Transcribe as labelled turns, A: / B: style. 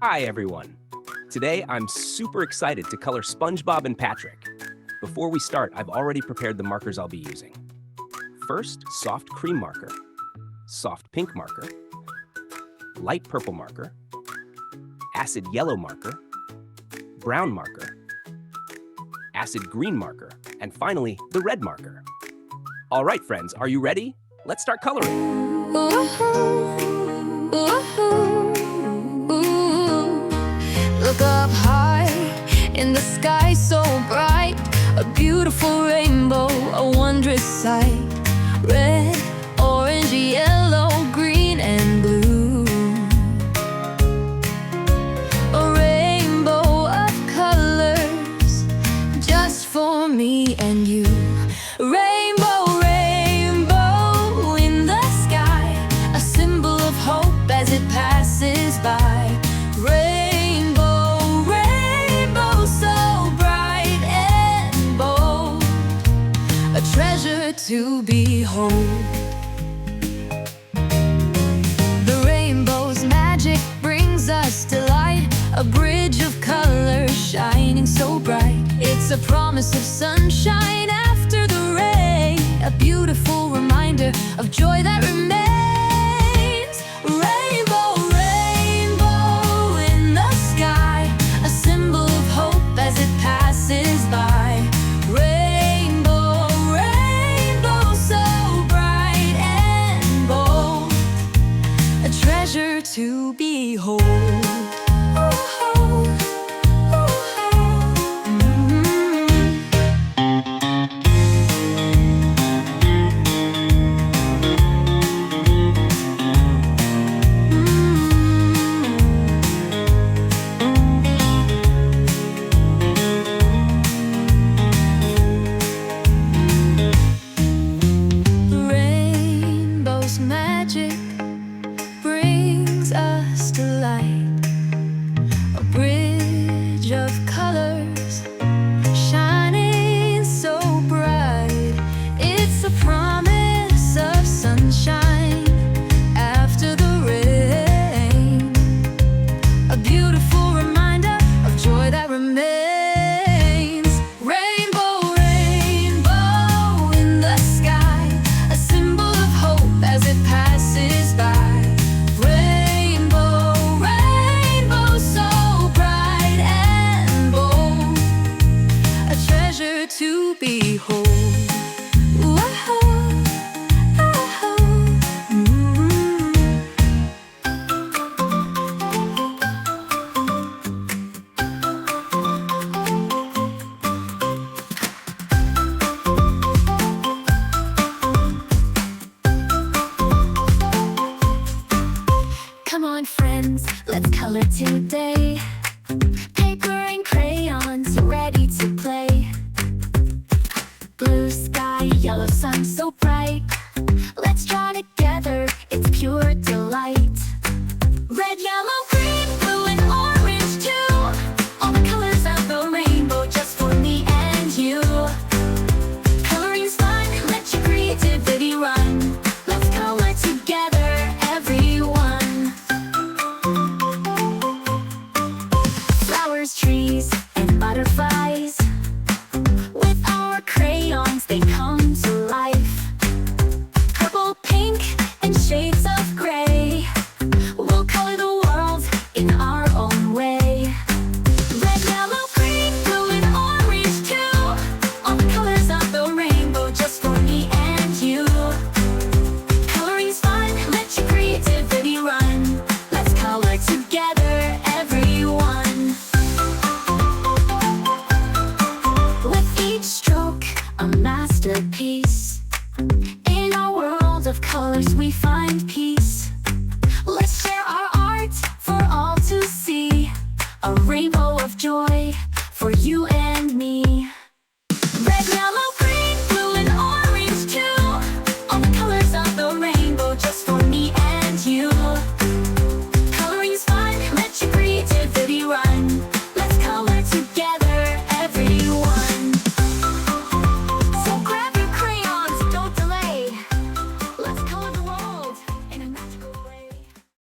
A: Hi everyone! Today I'm super excited to color SpongeBob and Patrick. Before we start, I've already prepared the markers I'll be using. First, soft cream marker, soft pink marker, light purple marker, acid yellow marker, brown marker, acid green marker, and finally, the red marker. All right, friends, are you ready? Let's start coloring.
B: Look up high in the sky so bright, a beautiful rainbow, a wondrous sight. Red, orange, yellow, green, and blue. A rainbow of colors just for me and you. Rainbow, rainbow in the sky, a symbol of hope as it passes by. Treasure to behold. The rainbow's magic brings us delight, a bridge of colors shining so bright. It's a promise of sunshine after the rain, a beautiful reminder of joy that remains. Rainbow, rainbow in the sky, a symbol of hope as it passes by. To behold. Rainbow's magic brings us to light, a bridge of colors shining so bright. It's a promise of sunshine after the rain, a beautiful reminder of joy that remains. Rainbow, rainbow in the sky, a symbol of hope as it passes by. To behold. Come on, friends, let's color today. Paper and crayons ready to play. Blue sky, yellow sun so bright. Let's draw together.